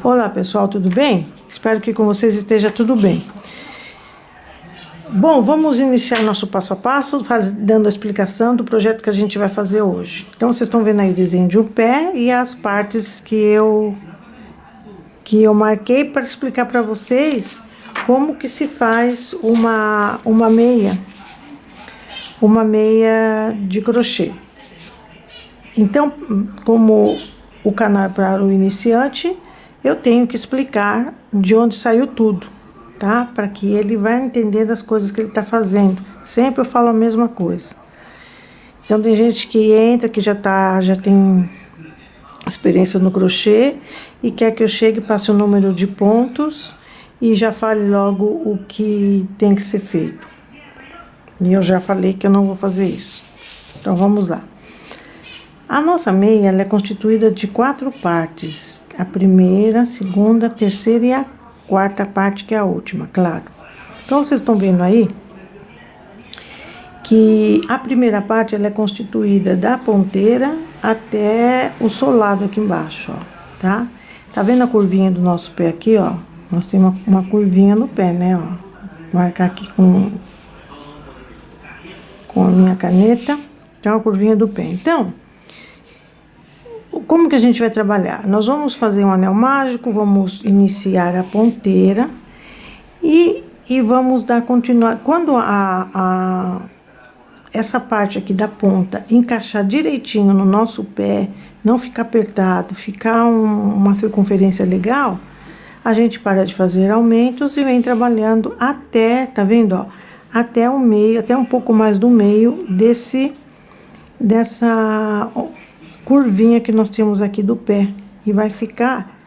Olá pessoal, tudo bem? Espero que com vocês esteja tudo bem. Bom, vamos iniciar nosso passo a passo, dando a explicação do projeto que a gente vai fazer hoje. Então vocês estão vendo aí o desenho de um pé e as partes que eu marquei para explicar para vocês como que se faz uma meia de crochê. Então, como o canal é para o iniciante, eu tenho que explicar de onde saiu tudo, tá? Para que ele vai entender das coisas que ele tá fazendo. Sempre eu falo a mesma coisa. Então, tem gente que entra, que já tem experiência no crochê e quer que eu chegue, passe o número de pontos e já fale logo o que tem que ser feito. E eu já falei que eu não vou fazer isso. Então, vamos lá. A nossa meia ela é constituída de 4 partes. A primeira, a segunda, a terceira e a quarta parte, que é a última, claro. Então, vocês estão vendo aí que a primeira parte ela é constituída da ponteira até o solado aqui embaixo, ó, tá? Tá vendo a curvinha do nosso pé aqui, ó? Nós temos uma curvinha no pé, né, ó? Vou marcar aqui com a minha caneta, tem uma curvinha do pé. Então, como que a gente vai trabalhar? Nós vamos fazer um anel mágico, vamos iniciar a ponteira e vamos dar continuidade. Quando essa parte aqui da ponta encaixar direitinho no nosso pé, não ficar apertado, ficar uma circunferência legal, a gente para de fazer aumentos e vem trabalhando até, tá vendo, ó? Até o meio, até um pouco mais do meio dessa curvinha que nós temos aqui do pé, e vai ficar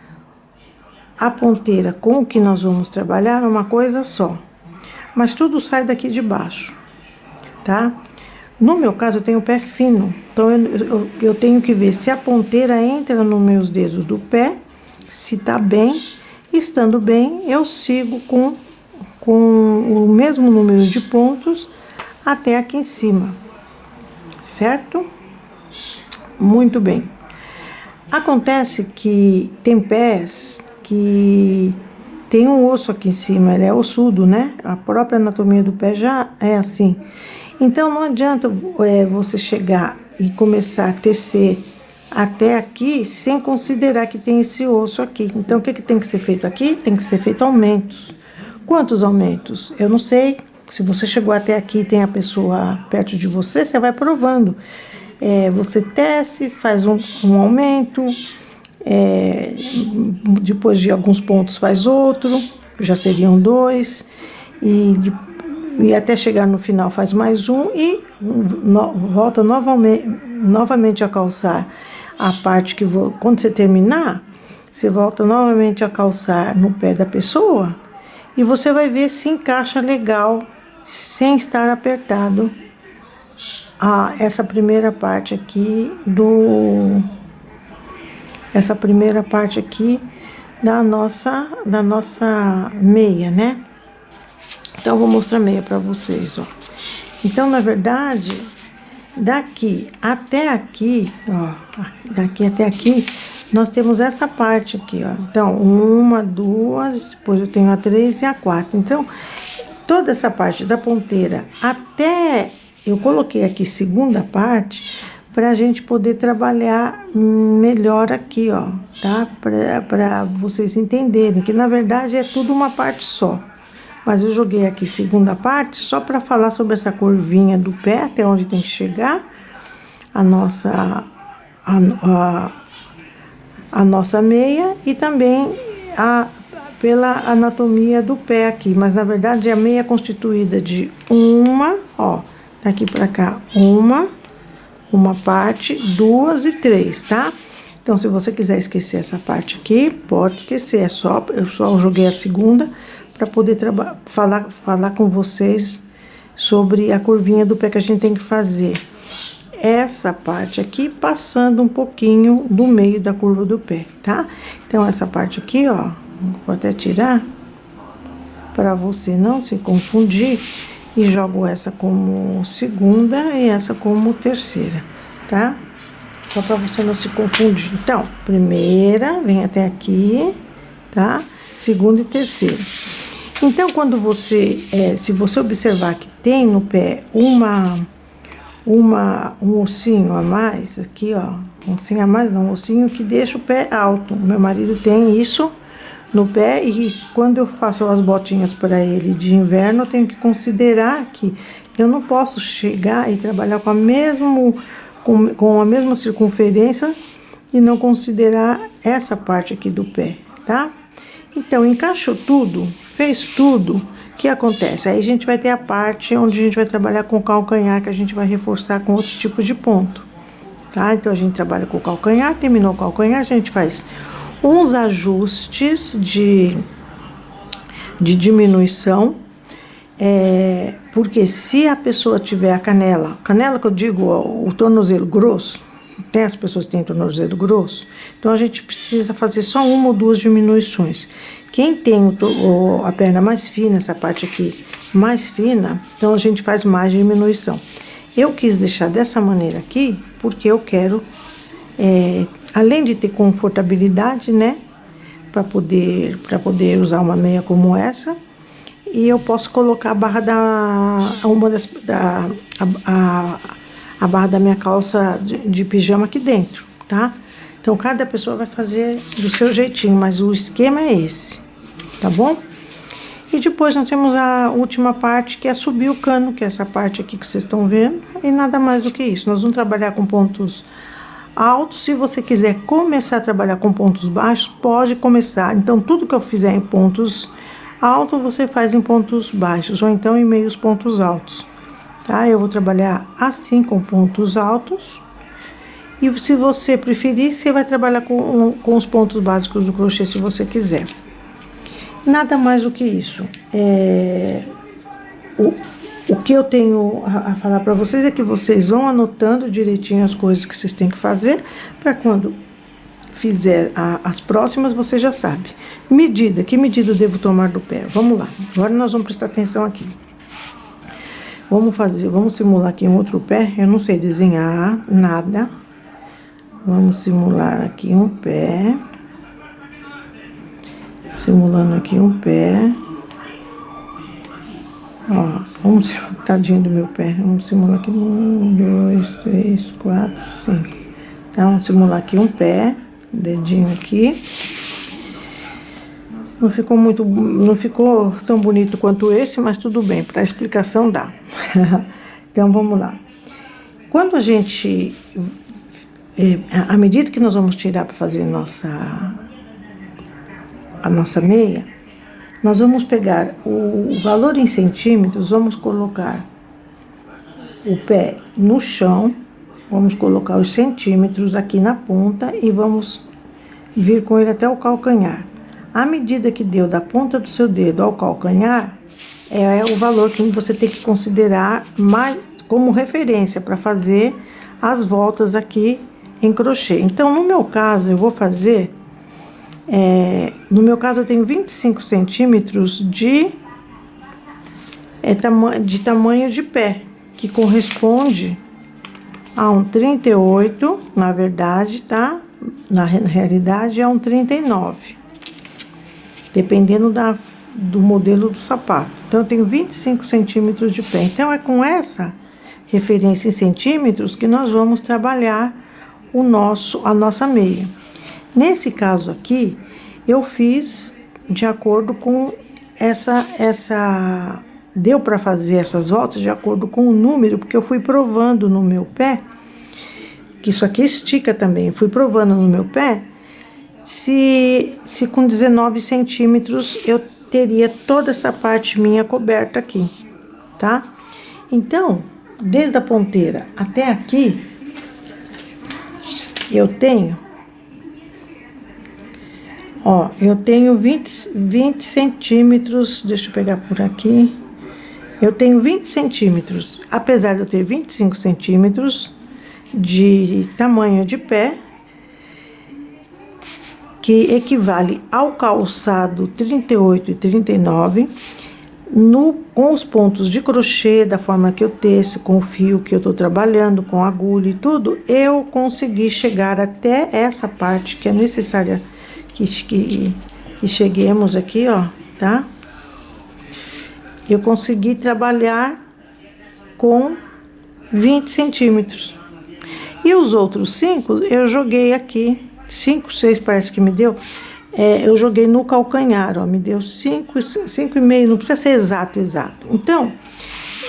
a ponteira com o que nós vamos trabalhar uma coisa só, mas tudo sai daqui de baixo, tá? No meu caso eu tenho o pé fino, então eu tenho que ver se a ponteira entra nos meus dedos do pé, se tá bem. Estando bem, eu sigo com o mesmo número de pontos até aqui em cima, certo? Muito bem. Acontece que tem pés que tem um osso aqui em cima, ele é ossudo, né? A própria anatomia do pé já é assim. Então, não adianta você chegar e começar a tecer até aqui sem considerar que tem esse osso aqui. Então, o que tem que ser feito aqui? Tem que ser feito aumentos. Quantos aumentos? Eu não sei. Se você chegou até aqui e tem a pessoa perto de você, você vai provando. Você tece, faz um aumento, depois de alguns pontos faz outro, já seriam 2, e até chegar no final faz mais um e volta novamente a calçar a parte que quando você terminar, você volta novamente a calçar no pé da pessoa e você vai ver se encaixa legal, sem estar apertado. Essa primeira parte aqui da nossa meia, né? Então, eu vou mostrar a meia para vocês, ó. Então, na verdade, daqui até aqui, ó, daqui até aqui, nós temos essa parte aqui, ó. Então, 1, 2, depois eu tenho a 3 e a 4. Então, toda essa parte da ponteira até... Eu coloquei aqui segunda parte para a gente poder trabalhar melhor aqui, ó, tá? Para vocês entenderem que na verdade é tudo uma parte só. Mas eu joguei aqui segunda parte só para falar sobre essa curvinha do pé, até onde tem que chegar a nossa meia e também pela anatomia do pé aqui. Mas na verdade a meia é constituída de ó. Daqui pra cá, uma parte, 2 e 3, tá? Então, se você quiser esquecer essa parte aqui, pode esquecer. Eu só joguei a segunda para poder falar com vocês sobre a curvinha do pé que a gente tem que fazer. Essa parte aqui, passando um pouquinho do meio da curva do pé, tá? Então, essa parte aqui, ó, vou até tirar para você não se confundir. E jogo essa como segunda e essa como terceira, tá? Só para você não se confundir. Então, primeira, vem até aqui, tá? Segundo e terceiro. Então, quando você, se você observar que tem no pé um ossinho a mais, aqui, ó, um ossinho a mais, não, um ossinho que deixa o pé alto. Meu marido tem isso no pé e quando eu faço as botinhas para ele de inverno, eu tenho que considerar que eu não posso chegar e trabalhar com a mesma circunferência e não considerar essa parte aqui do pé, tá? Então, encaixou tudo, fez tudo, o que acontece? Aí a gente vai ter a parte onde a gente vai trabalhar com o calcanhar, que a gente vai reforçar com outro tipo de ponto, tá? Então, a gente trabalha com o calcanhar, terminou o calcanhar, a gente faz uns ajustes de diminuição, porque se a pessoa tiver a canela que eu digo, o tornozelo grosso, tem as pessoas que têm tornozelo grosso, então a gente precisa fazer só uma ou duas diminuições. Quem tem a perna mais fina, essa parte aqui mais fina, então a gente faz mais diminuição. Eu quis deixar dessa maneira aqui, porque eu quero, além de ter confortabilidade, né, para poder usar uma meia como essa, e eu posso colocar a barra a barra da minha calça de pijama aqui dentro, tá? Então, cada pessoa vai fazer do seu jeitinho, mas o esquema é esse, tá bom? E depois nós temos a última parte, que é subir o cano, que é essa parte aqui que vocês estão vendo, e nada mais do que isso. Nós vamos trabalhar com pontos altos. Se você quiser começar a trabalhar com pontos baixos, pode começar. Então, tudo que eu fizer em pontos altos, você faz em pontos baixos, ou então em meios pontos altos, tá? Eu vou trabalhar assim com pontos altos. E se você preferir, você vai trabalhar com os pontos básicos do crochê, se você quiser. Nada mais do que isso. O que eu tenho a falar para vocês é que vocês vão anotando direitinho as coisas que vocês têm que fazer, para quando fizer as próximas, você já sabe. Que medida eu devo tomar do pé? Vamos lá, agora nós vamos prestar atenção aqui. Vamos simular aqui um outro pé. Eu não sei desenhar nada. Vamos simular aqui um pé. Simulando aqui um pé. Ó, vamos simular, tadinho do meu pé. Vamos simular aqui 1, 2, 3, 4, 5. Tá, vamos simular aqui um pé. Dedinho aqui. Não ficou tão bonito quanto esse, mas tudo bem, para explicação dá. Então, vamos lá. Quando a gente... à medida que nós vamos tirar para fazer a nossa meia, nós vamos pegar o valor em centímetros, vamos colocar o pé no chão, vamos colocar os centímetros aqui na ponta e vamos vir com ele até o calcanhar. A medida que deu da ponta do seu dedo ao calcanhar é o valor que você tem que considerar mais como referência para fazer as voltas aqui em crochê. Então, no meu caso, eu vou fazer... no meu caso, eu tenho 25 centímetros de tamanho de pé, que corresponde a um 38, na verdade, tá? Na realidade, é um 39. Dependendo do modelo do sapato. Então, eu tenho 25 centímetros de pé. Então, é com essa referência em centímetros que nós vamos trabalhar a nossa meia. Nesse caso aqui, eu fiz de acordo com deu para fazer essas voltas de acordo com o número, porque eu fui provando no meu pé, que isso aqui estica também, eu fui provando no meu pé, se com 19 centímetros eu teria toda essa parte minha coberta aqui, tá? Então, desde a ponteira até aqui, eu tenho 20 centímetros, deixa eu pegar por aqui, eu tenho 20 centímetros, apesar de eu ter 25 centímetros de tamanho de pé, que equivale ao calçado 38 e 39, com os pontos de crochê, da forma que eu teço, com o fio que eu tô trabalhando, com a agulha e tudo, eu consegui chegar até essa parte que é necessária, e cheguemos aqui, ó, tá? Eu consegui trabalhar com 20 centímetros. E os outros 5, eu joguei aqui, 5, 6 parece que me deu, eu joguei no calcanhar, ó, me deu 5,5, não precisa ser exato. Então,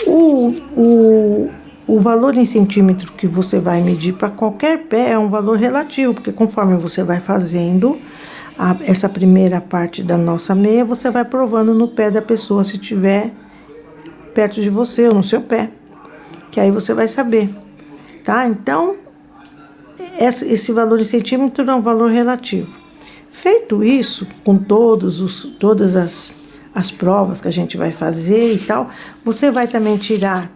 o valor em centímetro que você vai medir para qualquer pé é um valor relativo, porque conforme você vai fazendo essa primeira parte da nossa meia, você vai provando no pé da pessoa se tiver perto de você ou no seu pé, que aí você vai saber, tá? Então, esse valor em centímetro é um valor relativo. Feito isso, com todas as provas que a gente vai fazer e tal, você vai também tirar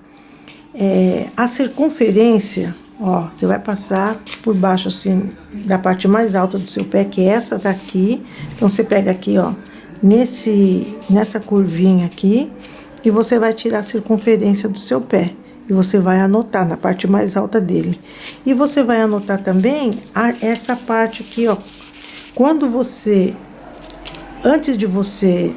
a circunferência, ó, você vai passar por baixo, assim, da parte mais alta do seu pé, que é essa daqui. Então, você pega aqui, ó, nessa curvinha aqui, e você vai tirar a circunferência do seu pé. E você vai anotar na parte mais alta dele. E você vai anotar também essa parte aqui, ó. Quando antes de você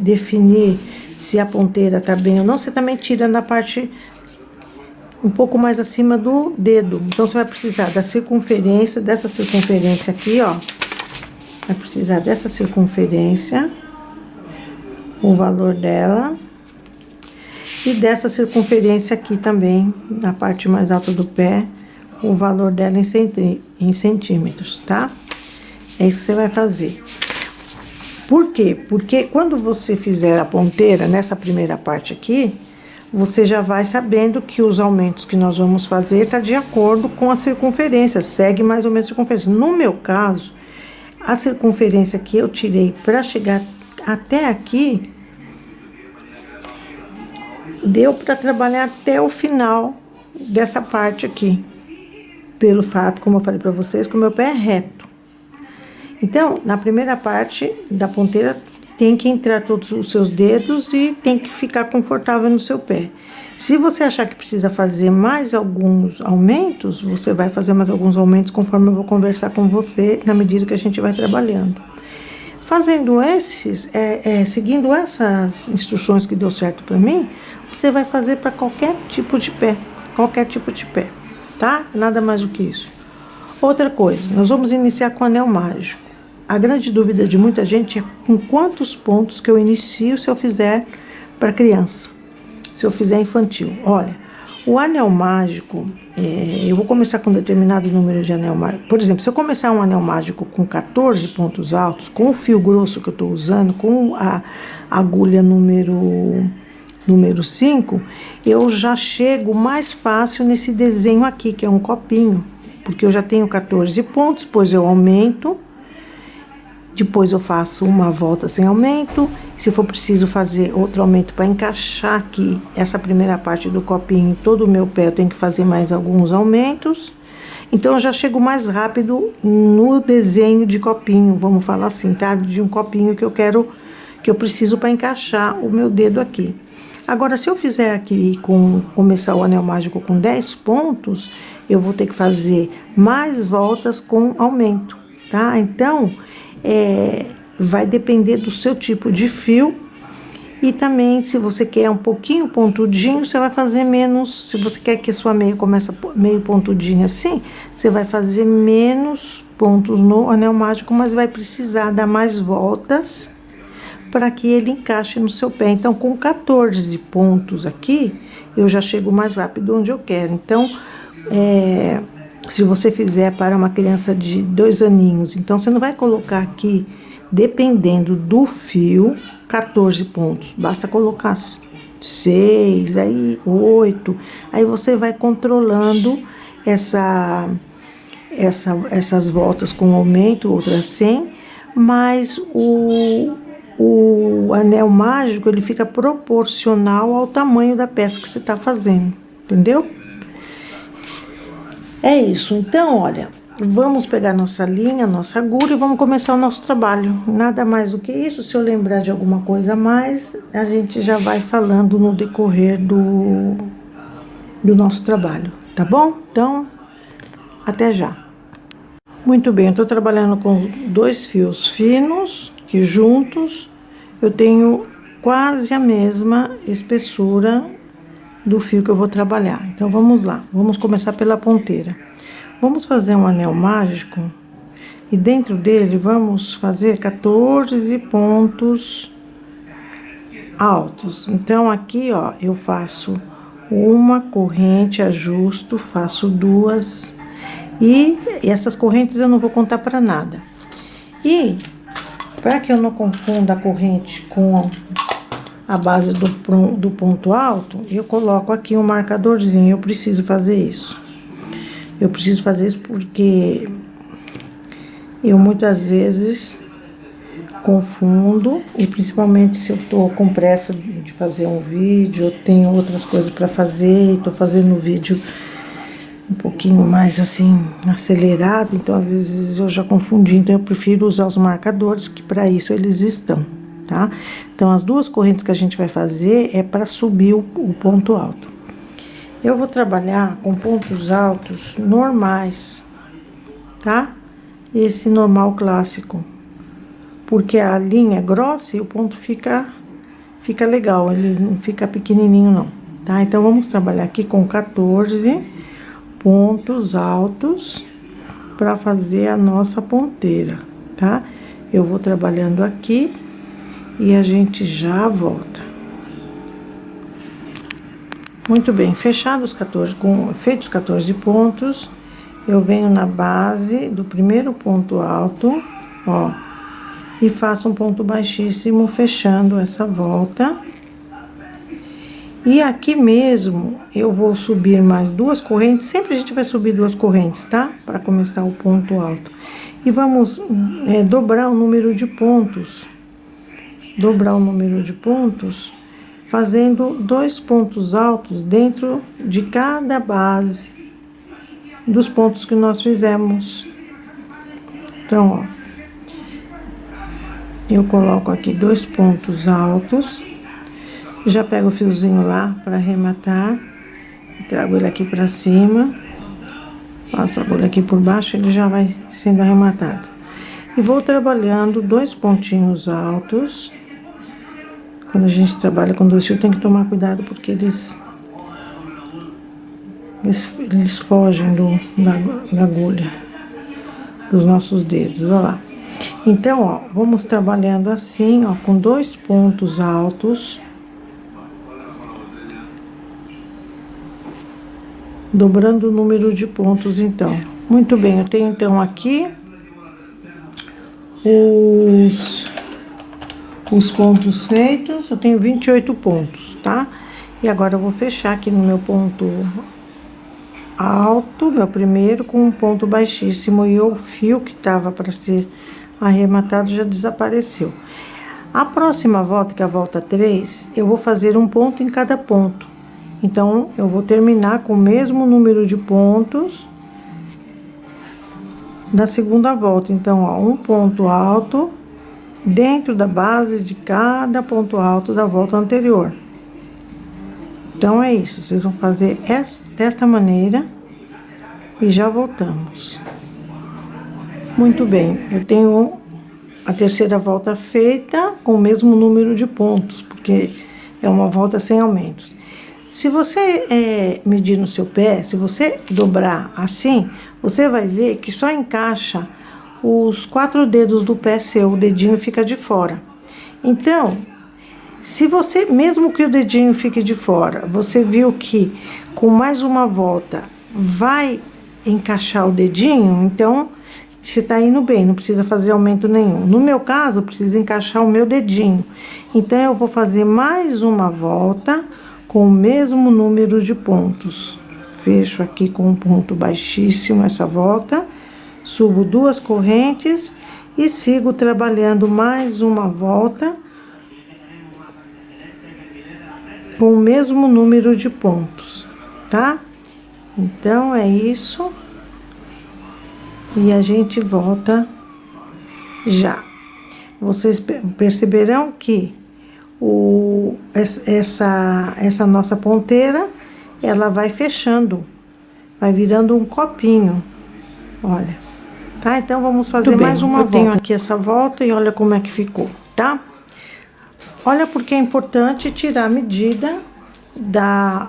definir se a ponteira tá bem ou não, você também tira na parte um pouco mais acima do dedo. Então, você vai precisar dessa circunferência aqui, ó. Vai precisar dessa circunferência, o valor dela. E dessa circunferência aqui também, na parte mais alta do pé, o valor dela em centímetros, tá? É isso que você vai fazer. Por quê? Porque quando você fizer a ponteira nessa primeira parte aqui, você já vai sabendo que os aumentos que nós vamos fazer tá de acordo com a circunferência, segue mais ou menos a circunferência. No meu caso, a circunferência que eu tirei para chegar até aqui, deu para trabalhar até o final dessa parte aqui. Pelo fato, como eu falei para vocês, que o meu pé é reto. Então, na primeira parte da ponteira, tem que entrar todos os seus dedos e tem que ficar confortável no seu pé. Se você achar que precisa fazer mais alguns aumentos, você vai fazer mais alguns aumentos conforme eu vou conversar com você na medida que a gente vai trabalhando. Fazendo seguindo essas instruções que deu certo para mim, você vai fazer para qualquer tipo de pé, tá? Nada mais do que isso. Outra coisa, nós vamos iniciar com o anel mágico. A grande dúvida de muita gente é com quantos pontos que eu inicio se eu fizer para criança, se eu fizer infantil. Olha, o anel mágico, eu vou começar com um determinado número de anel mágico. Por exemplo, se eu começar um anel mágico com 14 pontos altos, com o fio grosso que eu estou usando, com a agulha número 5, eu já chego mais fácil nesse desenho aqui, que é um copinho, porque eu já tenho 14 pontos, depois eu aumento, depois eu faço uma volta sem aumento, se for preciso fazer outro aumento para encaixar aqui essa primeira parte do copinho em todo o meu pé, eu tenho que fazer mais alguns aumentos. Então, eu já chego mais rápido no desenho de copinho, vamos falar assim, tá? De um copinho que eu preciso para encaixar o meu dedo aqui. Agora, se eu fizer aqui, começar o anel mágico com 10 pontos, eu vou ter que fazer mais voltas com aumento, tá? Então, vai depender do seu tipo de fio. E também, se você quer um pouquinho pontudinho, você vai fazer menos. Se você quer que a sua meia comece meio pontudinha assim, você vai fazer menos pontos no anel mágico, mas vai precisar dar mais voltas para que ele encaixe no seu pé. Então, com 14 pontos aqui, eu já chego mais rápido onde eu quero. Então, se você fizer para uma criança de 2 aninhos, então você não vai colocar aqui, dependendo do fio, 14 pontos. Basta colocar 6, aí 8. Aí você vai controlando essas voltas com aumento, outras sem, mas o anel mágico, ele fica proporcional ao tamanho da peça que você está fazendo, entendeu? É isso. Então, olha, vamos pegar nossa linha, nossa agulha e vamos começar o nosso trabalho. Nada mais do que isso. Se eu lembrar de alguma coisa a mais, a gente já vai falando no decorrer do nosso trabalho, tá bom? Então, até já. Muito bem, eu tô trabalhando com 2 fios finos, que juntos eu tenho quase a mesma espessura do fio que eu vou trabalhar. Então, vamos lá. Vamos começar pela ponteira. Vamos fazer um anel mágico e dentro dele vamos fazer 14 pontos altos. Então, aqui, ó, eu faço uma corrente, ajusto, faço 2 e essas correntes eu não vou contar para nada. E para que eu não confunda a corrente com a base do ponto alto, eu coloco aqui um marcadorzinho. Eu preciso fazer isso. Eu preciso fazer isso porque eu muitas vezes confundo, e principalmente se eu tô com pressa de fazer um vídeo, eu tenho outras coisas para fazer e tô fazendo o vídeo um pouquinho mais assim acelerado, então às vezes eu já confundi, então eu prefiro usar os marcadores, que para isso eles estão, tá? Então as 2 correntes que a gente vai fazer é para subir o ponto alto. Eu vou trabalhar com pontos altos normais, tá? Esse normal clássico, porque a linha é grossa e o ponto fica legal, ele não fica pequenininho não, tá? Então vamos trabalhar aqui com 14 pontos altos para fazer a nossa ponteira, tá? Eu vou trabalhando aqui e a gente já volta. Muito bem, fechados os 14, feitos 14 pontos, eu venho na base do primeiro ponto alto, ó, e faço um ponto baixíssimo fechando essa volta. E aqui mesmo eu vou subir mais 2 correntes, sempre a gente vai subir 2 correntes, tá? Para começar o ponto alto. E vamos dobrar o número de pontos. Dobrar o número de pontos, fazendo 2 pontos altos dentro de cada base dos pontos que nós fizemos. Então, ó, eu coloco aqui 2 pontos altos. Já pego o fiozinho lá para arrematar, trago ele aqui para cima, passo a agulha aqui por baixo, ele já vai sendo arrematado. E vou trabalhando 2 pontinhos altos. Quando a gente trabalha com 2 fios, tem que tomar cuidado porque eles fogem da agulha, dos nossos dedos, olha lá. Então, ó, vamos trabalhando assim, ó, com 2 pontos altos. Dobrando o número de pontos, então. Muito bem, eu tenho então aqui os pontos feitos, eu tenho 28 pontos, tá? E agora eu vou fechar aqui no meu ponto alto, meu primeiro, com um ponto baixíssimo, e o fio que tava para ser arrematado já desapareceu. A próxima volta, que é a volta 3, eu vou fazer um ponto em cada ponto. Então, eu vou terminar com o mesmo número de pontos da segunda volta. Então, ó, um ponto alto dentro da base de cada ponto alto da volta anterior. Então, é isso. Vocês vão fazer desta maneira e já voltamos. Muito bem, eu tenho a terceira volta feita com o mesmo número de pontos, porque é uma volta sem aumentos. Se você medir no seu pé, se você dobrar assim, você vai ver que só encaixa os 4 dedos do pé seu, o dedinho fica de fora. Então, se você, mesmo que o dedinho fique de fora, você viu que com mais uma volta vai encaixar o dedinho, então você tá indo bem, não precisa fazer aumento nenhum. No meu caso, eu preciso encaixar o meu dedinho. Então, eu vou fazer mais uma volta com o mesmo número de pontos. Fecho aqui com um ponto baixíssimo essa volta, subo 2 correntes e sigo trabalhando mais uma volta com o mesmo número de pontos, tá? Então, é isso. E a gente volta já. Vocês perceberão que essa nossa ponteira, ela vai fechando, vai virando um copinho, olha. tá? Então, vamos fazer mais uma volta. Eu tenho aqui essa volta e olha como é que ficou, tá? Olha porque é importante tirar a medida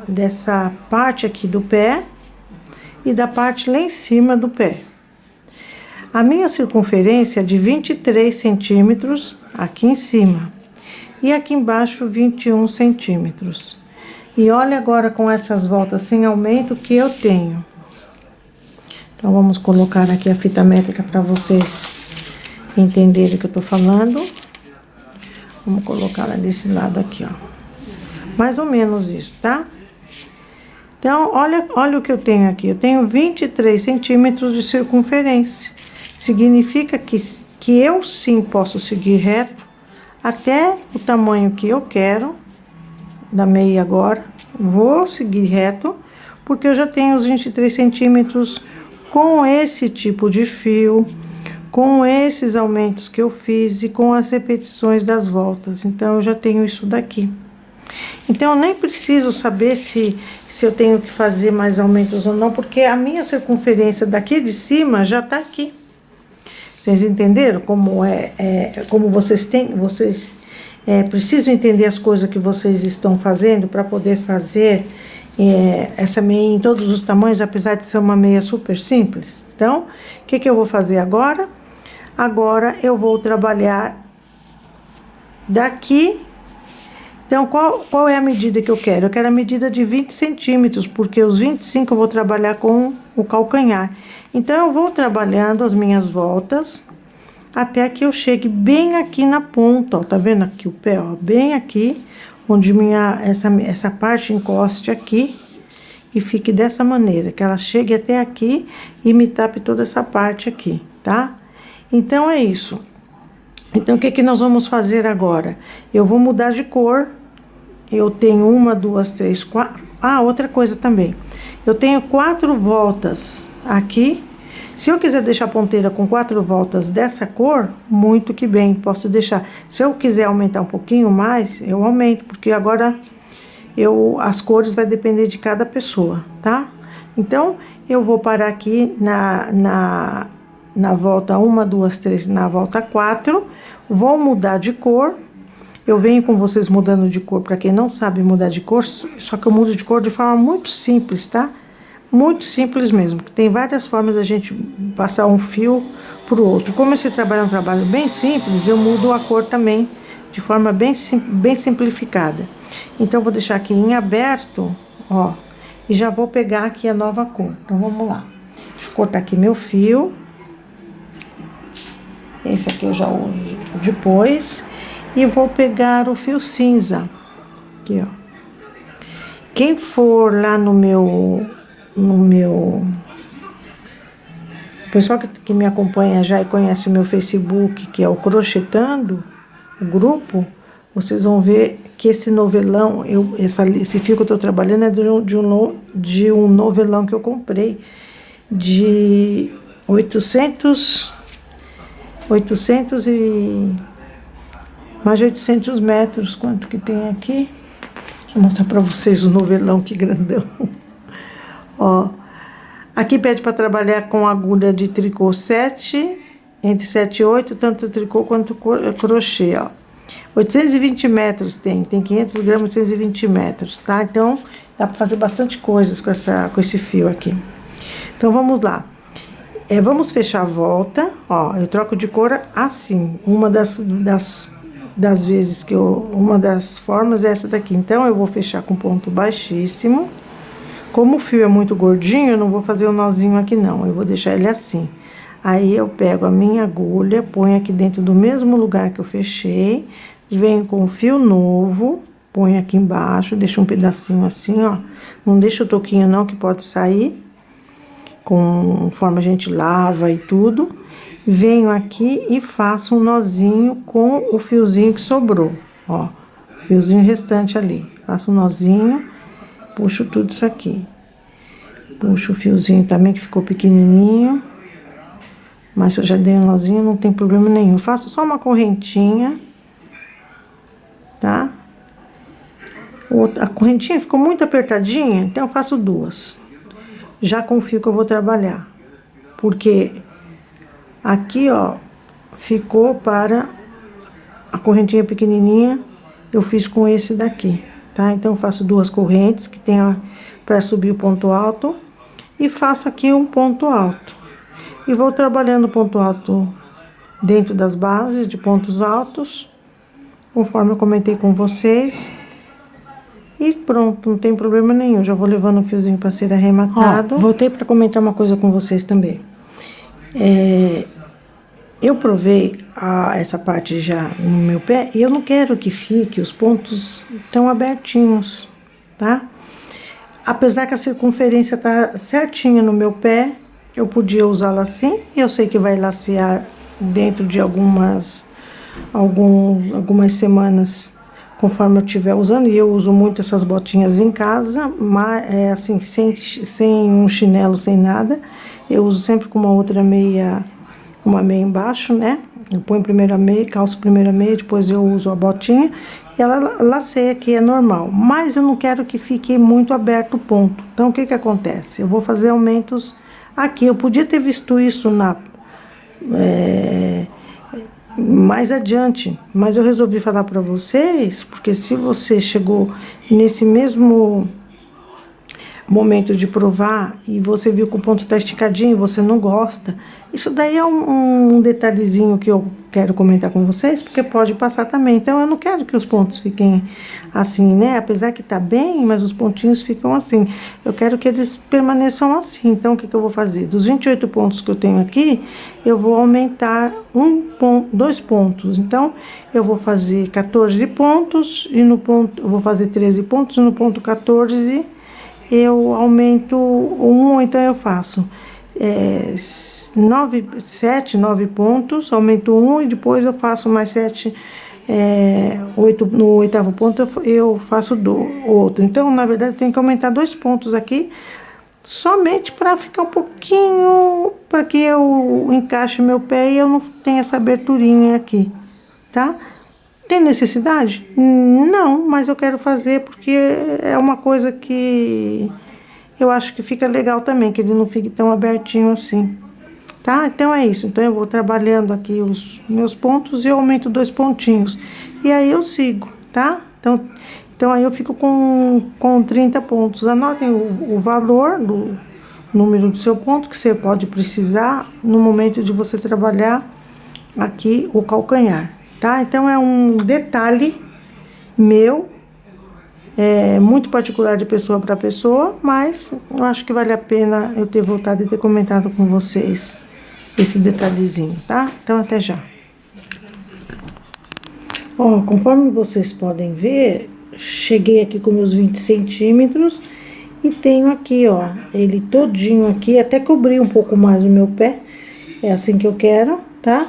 dessa parte aqui do pé e da parte lá em cima do pé. A minha circunferência é de 23 centímetros aqui em cima e aqui embaixo 21 centímetros. E olha agora com essas voltas sem aumento que eu tenho. Então, vamos colocar aqui a fita métrica para vocês entenderem o que eu tô falando. Vamos colocar ela desse lado aqui, ó. Mais ou menos isso, tá? Então, olha o que eu tenho aqui. Eu tenho 23 centímetros de circunferência. Significa que eu sim posso seguir reto até o tamanho que eu quero da meia agora. Vou seguir reto, porque eu já tenho os 23 centímetros com esse tipo de fio, com esses aumentos que eu fiz e com as repetições das voltas. Então, eu já tenho isso daqui. Então, eu nem preciso saber se eu tenho que fazer mais aumentos ou não, porque a minha circunferência daqui de cima já tá aqui. Vocês entenderam como como vocês precisam entender as coisas que vocês estão fazendo para poder fazer essa meia em todos os tamanhos, apesar de ser uma meia super simples. Então, o que eu vou fazer agora? Agora eu vou trabalhar daqui. Então, qual é a medida que eu quero? Eu quero a medida de 20 centímetros, porque os 25 eu vou trabalhar com o calcanhar. Então, eu vou trabalhando as minhas voltas até que eu chegue bem aqui na ponta, ó. Tá vendo aqui o pé, ó? Bem aqui, onde essa parte encoste aqui e fique dessa maneira, que ela chegue até aqui e me tape toda essa parte aqui, tá? Então, é isso. Então, o que nós vamos fazer agora? Eu vou mudar de cor. Eu tenho 1, 2, 3, 4... Ah, outra coisa também. Eu tenho 4 voltas aqui. Se eu quiser deixar a ponteira com 4 voltas dessa cor, muito que bem, posso deixar. Se eu quiser aumentar um pouquinho mais, eu aumento, porque agora as cores vai depender de cada pessoa, tá? Então, eu vou parar aqui na volta 1, 2, 3, na volta 4, vou mudar de cor. Eu venho com vocês mudando de cor, para quem não sabe mudar de cor, só que eu mudo de cor de forma muito simples, tá? Muito simples mesmo, tem várias formas da gente passar um fio pro outro. Como esse trabalho é um trabalho bem simples, eu mudo a cor também de forma bem simplificada. Então, eu vou deixar aqui em aberto, ó, e já vou pegar aqui a nova cor. Então, vamos lá. Deixa eu cortar aqui meu fio. Esse aqui eu já uso depois. E vou pegar o fio cinza. Aqui, ó. Quem for lá no meu... O pessoal que me acompanha já e conhece o meu Facebook, que é o Crochetando, o grupo, vocês vão ver que esse novelão, esse fio que eu tô trabalhando é de um novelão que eu comprei de 800 e mais de 800 metros. Quanto que tem aqui? Deixa eu mostrar pra vocês o novelão, que grandão. Ó, aqui pede para trabalhar com agulha de tricô 7, entre 7 e 8, tanto tricô quanto crochê, ó. 820 metros tem 500 gramas, 820 metros, tá? Então, dá para fazer bastante coisas com esse fio aqui. Então, vamos lá. Vamos fechar a volta, ó, eu troco de cor assim. Uma das vezes que uma das formas é essa daqui. Então, eu vou fechar com ponto baixíssimo. Como o fio é muito gordinho, eu não vou fazer o nozinho aqui não, eu vou deixar ele assim. Aí, eu pego a minha agulha, ponho aqui dentro do mesmo lugar que eu fechei, venho com o fio novo, ponho aqui embaixo, deixo um pedacinho assim, ó. Não deixa o toquinho não, que pode sair, conforme a gente lava e tudo. Venho aqui e faço um nozinho com o fiozinho que sobrou, ó. Fiozinho restante ali. Faço um nozinho, puxo tudo isso aqui. Puxo o fiozinho também, que ficou pequenininho. Mas se eu já dei um nozinho, não tem problema nenhum. Faço só uma correntinha, tá? A correntinha ficou muito apertadinha, então eu faço 2. Já com o fio que eu vou trabalhar. Porque Aqui, ó, ficou para a correntinha pequenininha, eu fiz com esse daqui, tá? Então, eu faço 2 correntes, que tem para subir o ponto alto, e faço aqui um ponto alto. E vou trabalhando o ponto alto dentro das bases de pontos altos, conforme eu comentei com vocês. E pronto, não tem problema nenhum, já vou levando o fiozinho para ser arrematado. Ó, voltei para comentar uma coisa com vocês também. Eu provei essa parte já no meu pé e eu não quero que fique os pontos tão abertinhos, tá? Apesar que a circunferência tá certinha no meu pé, eu podia usá-la assim. E eu sei que vai lacear dentro de algumas semanas, conforme eu estiver usando. E eu uso muito essas botinhas em casa, mas assim, sem um chinelo, sem nada. Eu uso sempre com uma meia embaixo, né? Eu ponho primeiro a meia, calço primeiro a meia, depois eu uso a botinha. E ela laceia aqui, é normal. Mas eu não quero que fique muito aberto o ponto. Então, o que que acontece? Eu vou fazer aumentos aqui. Eu podia ter visto isso mais adiante, mas eu resolvi falar para vocês, porque se você chegou nesse mesmo momento de provar e você viu que o ponto está esticadinho e você não gosta, isso daí é um detalhezinho que eu quero comentar com vocês, porque pode passar também. Então, eu não quero que os pontos fiquem assim, né? Apesar que tá bem, mas os pontinhos ficam assim. Eu quero que eles permaneçam assim. Então, o que que eu vou fazer? Dos 28 pontos que eu tenho aqui, eu vou aumentar 2 pontos. Então, eu vou fazer 14 pontos e no ponto, eu vou fazer 13 pontos e no ponto 14 eu aumento 1, então eu faço 9 pontos, aumento 1 e depois eu faço mais 7, 8, no 8º ponto eu faço outro. Então, na verdade, eu tenho que aumentar 2 pontos aqui, somente para ficar um pouquinho, para que eu encaixe meu pé e eu não tenha essa aberturinha aqui, tá? Tem necessidade? Não, mas eu quero fazer porque é uma coisa que eu acho que fica legal também, que ele não fique tão abertinho assim, tá? Então é isso. Então eu vou trabalhando aqui os meus pontos e eu aumento 2 pontinhos. E aí eu sigo, tá? Então aí eu fico com 30 pontos. Anotem o valor do número do seu ponto que você pode precisar no momento de você trabalhar aqui o calcanhar. Tá? Então, é um detalhe meu, muito particular de pessoa para pessoa, mas eu acho que vale a pena eu ter voltado e ter comentado com vocês esse detalhezinho, tá? Então, até já. Ó, conforme vocês podem ver, cheguei aqui com meus 20 centímetros e tenho aqui, ó, ele todinho aqui, até cobri um pouco mais o meu pé, é assim que eu quero, tá?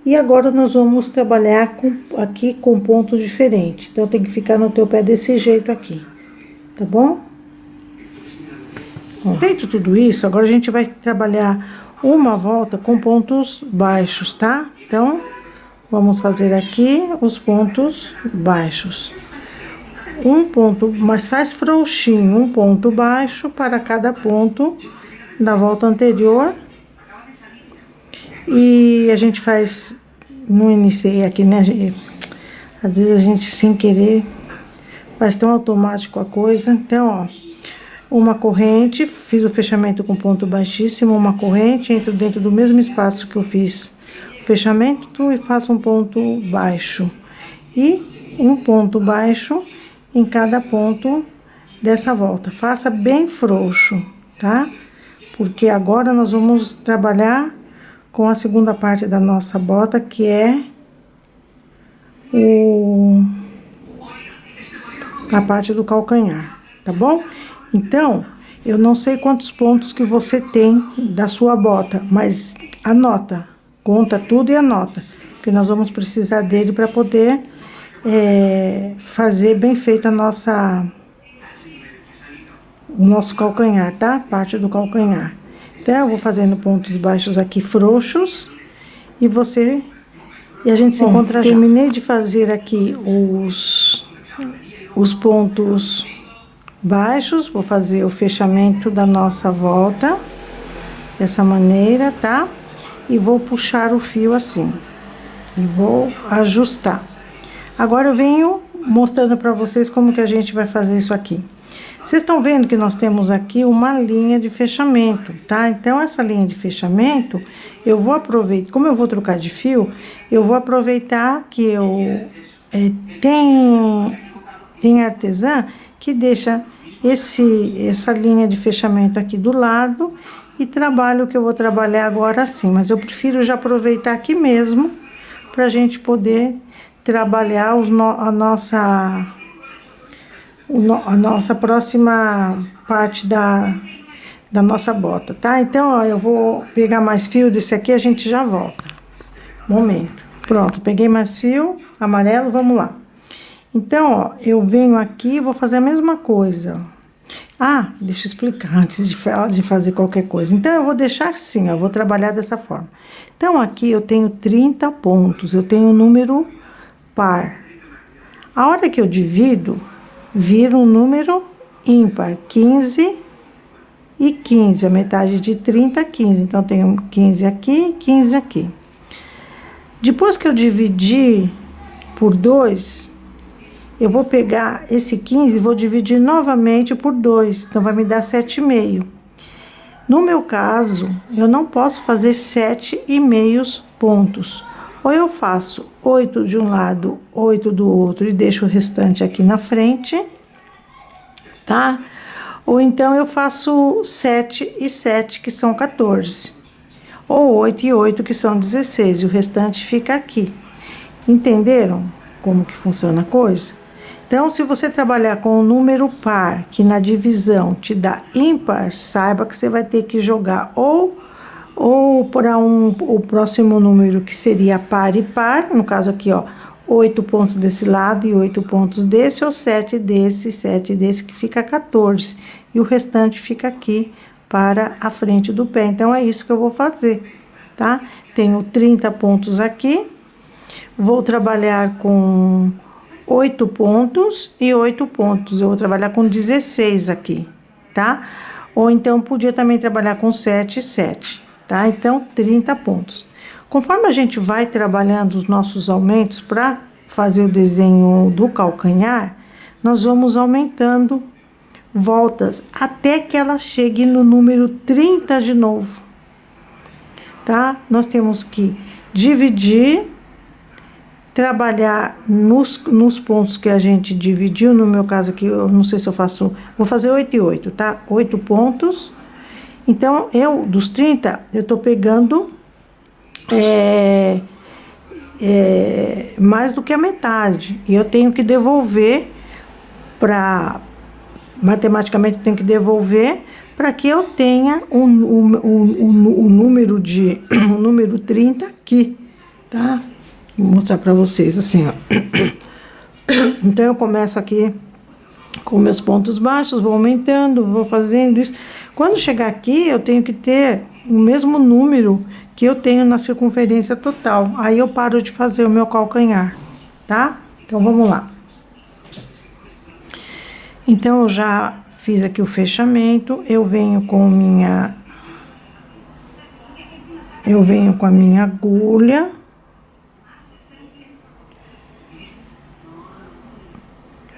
E agora nós vamos trabalhar aqui com ponto diferente. Então, tem que ficar no teu pé desse jeito aqui, tá bom? Ó, feito tudo isso, agora a gente vai trabalhar uma volta com pontos baixos, tá? Então, vamos fazer aqui os pontos baixos. Um ponto, mas faz frouxinho, um ponto baixo para cada ponto da volta anterior. E a gente faz, não iniciei aqui, né? Às vezes a gente sem querer faz tão automático a coisa. Então, ó, uma corrente, fiz o fechamento com ponto baixíssimo, uma corrente, entro dentro do mesmo espaço que eu fiz o fechamento e faço um ponto baixo. E um ponto baixo em cada ponto dessa volta. Faça bem frouxo, tá? Porque agora nós vamos trabalhar com a segunda parte da nossa bota, que é a parte do calcanhar, tá bom? Então, eu não sei quantos pontos que você tem da sua bota, mas anota, conta tudo e anota, porque nós vamos precisar dele para poder fazer bem feito o nosso calcanhar, tá? Parte do calcanhar. Então, eu vou fazendo pontos baixos aqui frouxos e a gente se encontra já. Terminei de fazer aqui os pontos baixos, vou fazer o fechamento da nossa volta dessa maneira, tá? e vou puxar o fio assim. E vou ajustar. Agora eu venho mostrando para vocês como que a gente vai fazer isso aqui. Vocês estão vendo que nós temos aqui uma linha de fechamento, tá? Então, essa linha de fechamento, eu vou aproveitar, como eu vou trocar de fio, eu vou aproveitar que tem artesã que deixa essa linha de fechamento aqui do lado e trabalho o que eu vou trabalhar agora assim. Mas eu prefiro já aproveitar aqui mesmo pra gente poder trabalhar a nossa próxima parte da nossa bota, tá? Então, ó, eu vou pegar mais fio desse aqui, a gente já volta. Momento. Pronto, peguei mais fio amarelo, vamos lá. Então, ó, eu venho aqui e vou fazer a mesma coisa. Ah, deixa eu explicar antes de fazer qualquer coisa. Então, eu vou deixar assim, ó, eu vou trabalhar dessa forma. Então, aqui eu tenho 30 pontos, eu tenho um número par. A hora que eu divido, vira um número ímpar, 15 e 15, a metade de 30, 15. Então, tenho 15 aqui, 15 aqui. Depois que eu dividir por 2, eu vou pegar esse 15 e vou dividir novamente por 2. Então, vai me dar 7,5. No meu caso, eu não posso fazer 7,5 pontos. Ou eu faço 8 de um lado, 8 do outro e deixo o restante aqui na frente, tá? Ou então eu faço 7 e 7, que são 14. Ou 8 e 8, que são 16, e o restante fica aqui. Entenderam como que funciona a coisa? Então, se você trabalhar com um número par, que na divisão te dá ímpar, saiba que você vai ter que jogar ou para o próximo número, que seria par e par, no caso aqui, ó, 8 pontos desse lado e 8 pontos desse, ou 7 desse, que fica 14. E o restante fica aqui para a frente do pé. Então, é isso que eu vou fazer, tá? Tenho 30 pontos aqui, vou trabalhar com 8 pontos e 8 pontos. Eu vou trabalhar com 16 aqui, tá? Ou então, podia também trabalhar com 7 e 7. Tá? Então, 30 pontos. Conforme a gente vai trabalhando os nossos aumentos para fazer o desenho do calcanhar, nós vamos aumentando voltas até que ela chegue no número 30 de novo, tá? Nós temos que dividir, trabalhar nos pontos que a gente dividiu. No meu caso aqui, eu não sei se eu faço, vou fazer 8 e 8, tá? 8 pontos. Então, dos 30, eu tô pegando mais do que a metade. E eu tenho que devolver matematicamente, eu tenho que devolver para que eu tenha o número 30 aqui, tá? Vou mostrar para vocês assim, ó. Então, eu começo aqui com meus pontos baixos, vou aumentando, vou fazendo isso. Quando chegar aqui, eu tenho que ter o mesmo número que eu tenho na circunferência total. Aí eu paro de fazer o meu calcanhar, tá? Então, vamos lá. Então, eu já fiz aqui o fechamento, eu venho com a minha agulha.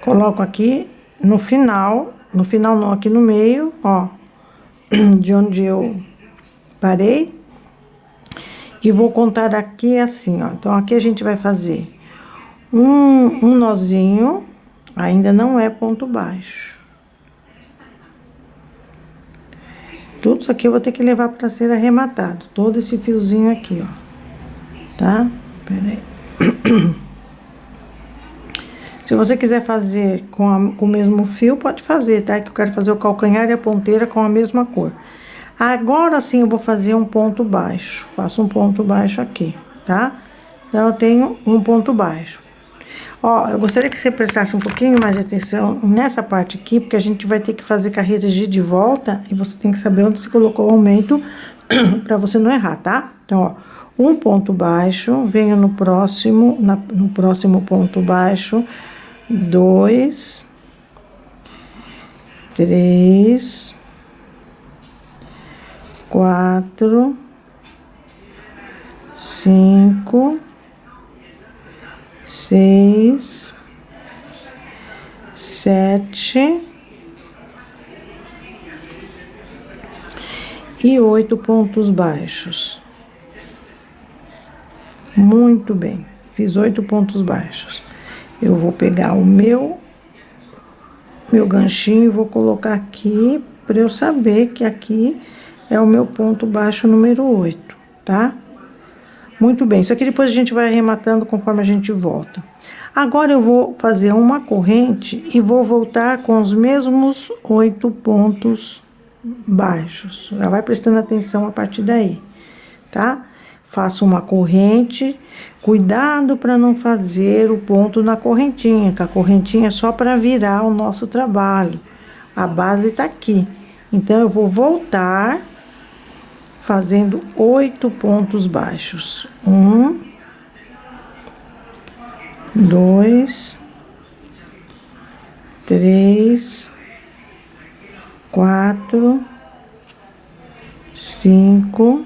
Coloco aqui no final não, aqui no meio, ó, de onde eu parei, e vou contar aqui assim, ó. Então, aqui a gente vai fazer um nozinho, ainda não é ponto baixo. Tudo isso aqui eu vou ter que levar para ser arrematado, todo esse fiozinho aqui, ó, tá? Peraí. Se você quiser fazer com o mesmo fio, pode fazer, tá? Que eu quero fazer o calcanhar e a ponteira com a mesma cor. Agora sim eu vou fazer um ponto baixo. Faço um ponto baixo aqui, tá? Então, eu tenho um ponto baixo. Ó, eu gostaria que você prestasse um pouquinho mais de atenção nessa parte aqui, porque a gente vai ter que fazer carreiras de volta e você tem que saber onde você colocou o aumento pra você não errar, tá? Então, ó, um ponto baixo, venho no próximo ponto baixo, 2, 3, 4, 5, 6, 7 e 8 pontos baixos. Muito bem, fiz 8 pontos baixos. Eu vou pegar o meu ganchinho e vou colocar aqui para eu saber que aqui é o meu ponto baixo número 8, tá? Muito bem, isso aqui depois a gente vai arrematando conforme a gente volta. Agora eu vou fazer uma corrente e vou voltar com os mesmos 8 pontos baixos. Já vai prestando atenção a partir daí, tá? Faço uma corrente, cuidado para não fazer o ponto na correntinha, que a correntinha é só para virar o nosso trabalho. A base tá aqui. Então, eu vou voltar fazendo 8 pontos baixos. 1, 2, 3, 4, 5,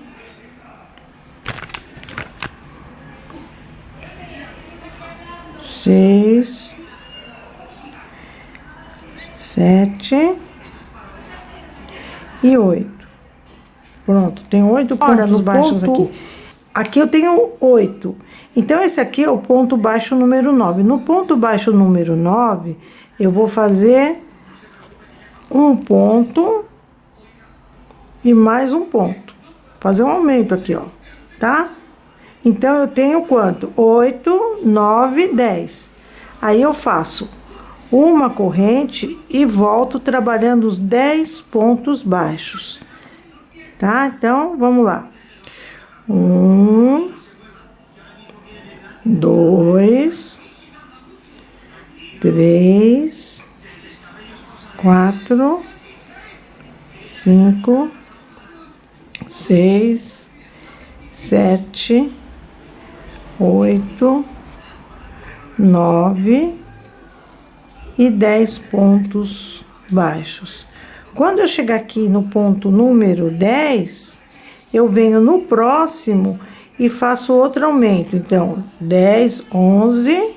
6, 7 e 8. Pronto, tem 8 pontos baixos aqui. Aqui eu tenho 8. Então, esse aqui é o ponto baixo número 9. No ponto baixo número 9, eu vou fazer um ponto e mais um ponto. Fazer um aumento aqui, ó, tá? Então, eu tenho quanto? 8, 9, 10. Aí, eu faço uma corrente e volto trabalhando os 10 pontos baixos. Tá? Então, vamos lá. 1, 2, 3, 4, 5, 6, 7, 8, 9 e 10 pontos baixos. Quando eu chegar aqui no ponto número 10, eu venho no próximo e faço outro aumento. Então, 10, 11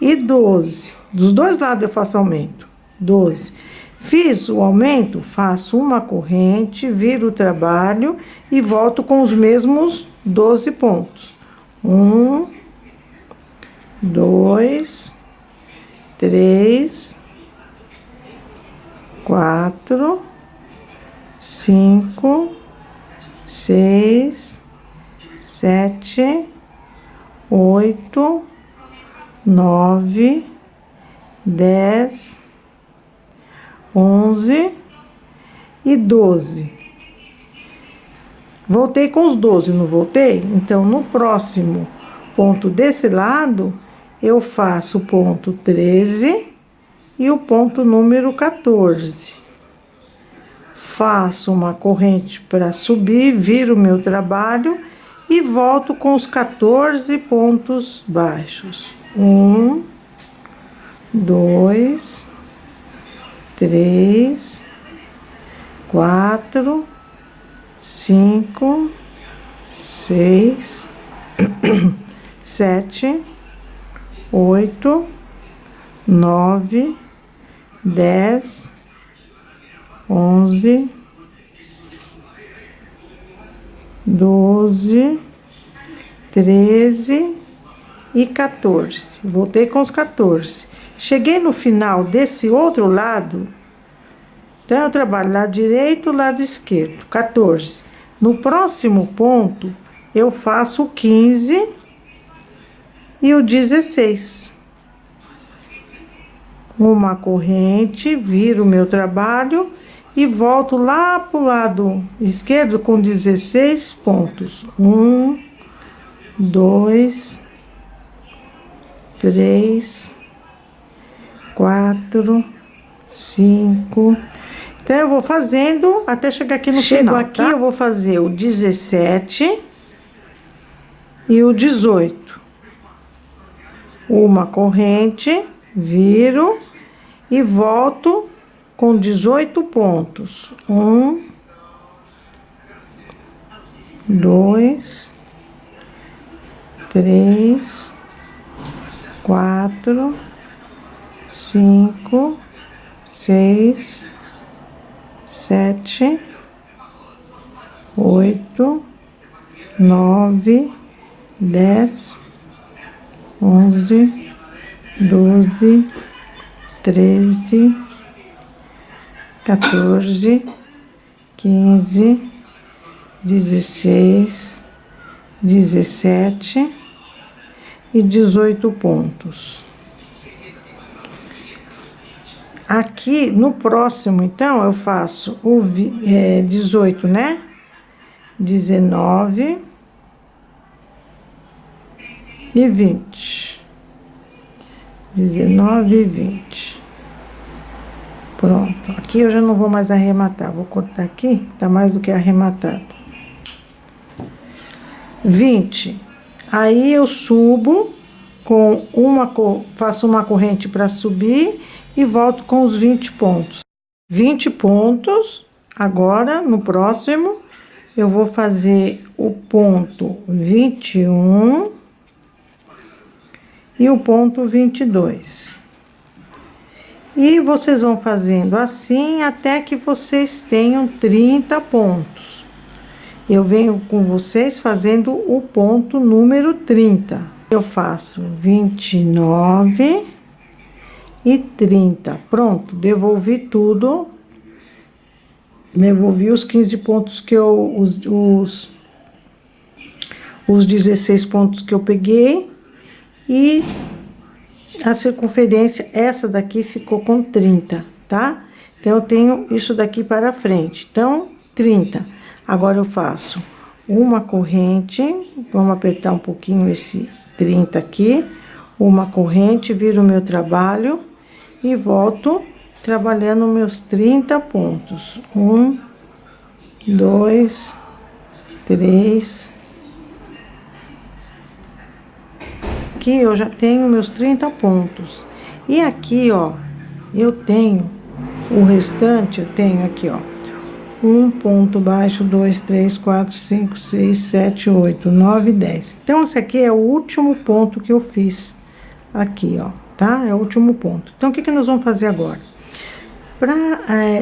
e 12. Dos dois lados eu faço aumento. 12. Fiz o aumento, faço uma corrente, viro o trabalho e volto com os mesmos 12 pontos. 1, 2, 3, 4, 5, 6, 7, 8, 9, 10, 11 e 12. Voltei com os 12, não voltei? Então, no próximo ponto desse lado, eu faço o ponto 13 e o ponto número 14. Faço uma corrente para subir, viro o meu trabalho e volto com os 14 pontos baixos. 1, 2, 3, 4, 5, 6, 7, 8, 9, 10, 11, 12, 13 e 14. Voltei com os 14. Cheguei no final desse outro lado, então eu trabalho lado direito, lado esquerdo, 14. No próximo ponto, eu faço o 15 e o 16. Uma corrente, viro o meu trabalho e volto lá pro lado esquerdo com 16 pontos. 1, 2, 3, 4, 5. Então, eu vou fazendo até chegar aqui no final. Chego aqui, tá? Eu vou fazer o 17 e o 18. Uma corrente, viro e volto com 18 pontos. 1, 2, 3, 4, 5, 6, 7, 8, 9, 10, 11, 12, 13, 14, 15, 16, 17 e 18 pontos. Aqui no próximo, então, eu faço o 18, né? 19 e 20. 19 e 20. Pronto. Aqui eu já não vou mais arrematar. Vou cortar aqui, tá mais do que arrematado. 20. Aí eu subo com faço uma corrente para subir e volto com os 20 pontos. 20 pontos. Agora, no próximo, eu vou fazer o ponto 21 e o ponto 22. E vocês vão fazendo assim até que vocês tenham 30 pontos. Eu venho com vocês fazendo o ponto número 30. Eu faço 29 e 30. Pronto, devolvi tudo. Devolvi os 15 pontos que os 16 pontos que eu peguei. E a circunferência, essa daqui ficou com 30, tá? Então, eu tenho isso daqui para frente. Então, 30. Agora, eu faço uma corrente, vamos apertar um pouquinho esse 30 aqui, uma corrente, viro o meu trabalho e volto trabalhando meus 30 pontos. 1, 2, 3. Aqui eu já tenho meus 30 pontos. E aqui, ó, eu tenho o restante, eu tenho aqui, ó, 1 ponto baixo, 2, 3, 4, 5, 6, 7, 8, 9, 10. Então, esse aqui é o último ponto que eu fiz aqui, ó, tá? É o último ponto. Então, o que nós vamos fazer agora?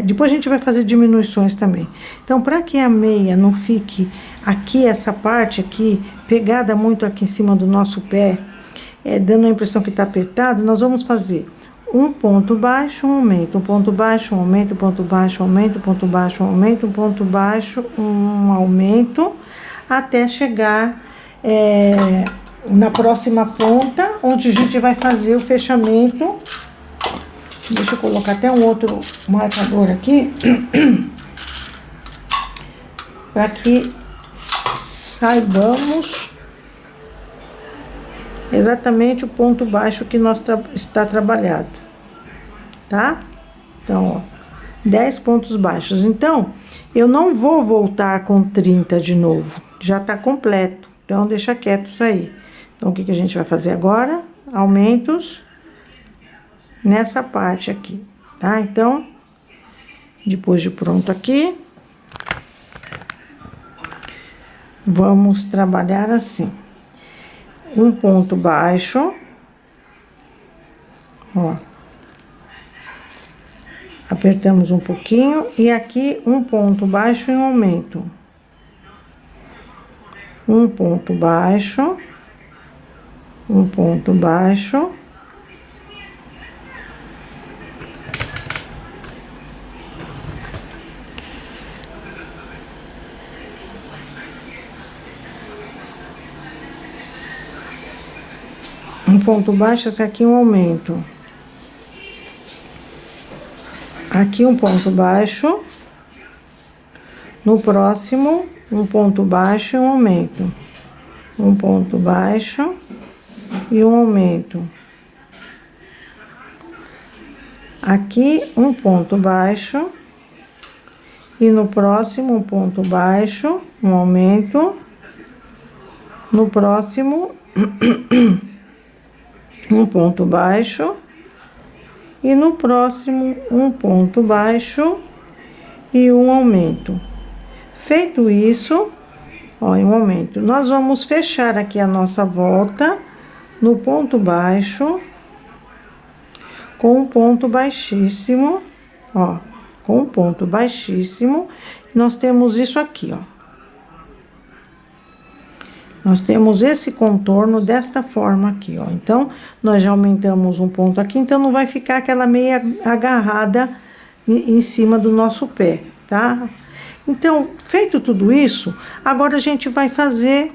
Depois a gente vai fazer diminuições também. Então, para que a meia não fique aqui, essa parte aqui, pegada muito aqui em cima do nosso pé, dando a impressão que tá apertado, nós vamos fazer um ponto baixo, um aumento, um ponto baixo, um aumento, um ponto baixo, um aumento, um ponto baixo, um aumento, um ponto baixo, um aumento, até chegar na próxima ponta, onde a gente vai fazer o fechamento. Deixa eu colocar até um outro marcador aqui, para que saibamos exatamente o ponto baixo que está trabalhado, tá? Então, ó, 10 pontos baixos. Então, eu não vou voltar com 30 de novo, já tá completo. Então, deixa quieto isso aí. Então, o que a gente vai fazer agora? Aumentos nessa parte aqui, tá? Então, depois de pronto aqui, vamos trabalhar assim. Um ponto baixo, ó, apertamos um pouquinho, e aqui um ponto baixo e um aumento. Um ponto baixo, um ponto baixo, um ponto baixo, esse aqui um aumento. Aqui um ponto baixo. No próximo, um ponto baixo e um aumento. Um ponto baixo e um aumento. Aqui um ponto baixo. E no próximo, um ponto baixo, um aumento. No próximo, um ponto baixo, e no próximo um ponto baixo e um aumento. Feito isso, Ó, em um aumento. Nós vamos fechar aqui a nossa volta no ponto baixo, com um ponto baixíssimo, ó, com um ponto baixíssimo, nós temos isso aqui, ó. Nós temos esse contorno desta forma aqui, ó. Então, nós já aumentamos um ponto aqui, então não vai ficar aquela meia agarrada em cima do nosso pé, tá? Então, feito tudo isso, agora a gente vai fazer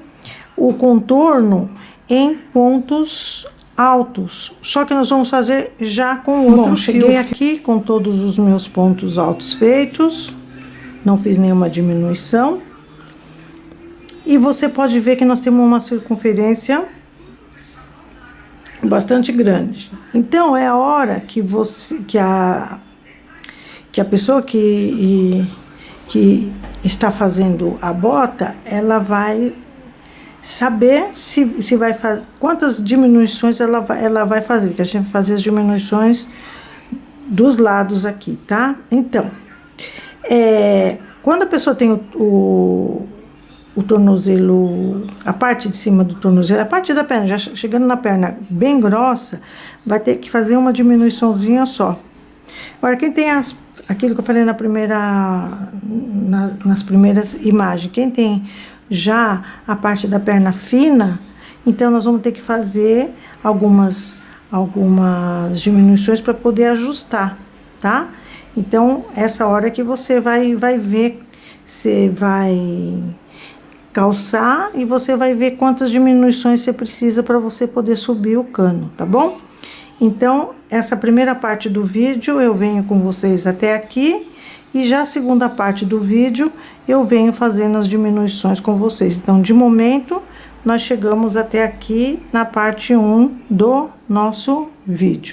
o contorno em pontos altos. Só que nós vamos fazer já com o outro fio. Cheguei aqui com todos os meus pontos altos feitos. Não fiz nenhuma diminuição. E você pode ver que nós temos uma circunferência bastante grande. Então, é a hora que a pessoa que está fazendo a bota, ela vai saber se vai fazer, quantas diminuições ela vai fazer, que a gente vai fazer as diminuições dos lados aqui, tá? Então, quando a pessoa tem o tornozelo, a parte de cima do tornozelo, a parte da perna, já chegando na perna bem grossa, vai ter que fazer uma diminuiçãozinha só. Agora, quem tem aquilo que eu falei nas primeiras imagens, quem tem já a parte da perna fina, então nós vamos ter que fazer algumas diminuições para poder ajustar, tá? Então, essa hora que você vai ver, você vai calçar e você vai ver quantas diminuições você precisa para você poder subir o cano, tá bom? Então, essa primeira parte do vídeo eu venho com vocês até aqui, e já a segunda parte do vídeo eu venho fazendo as diminuições com vocês. Então, de momento, nós chegamos até aqui na parte 1 do nosso vídeo.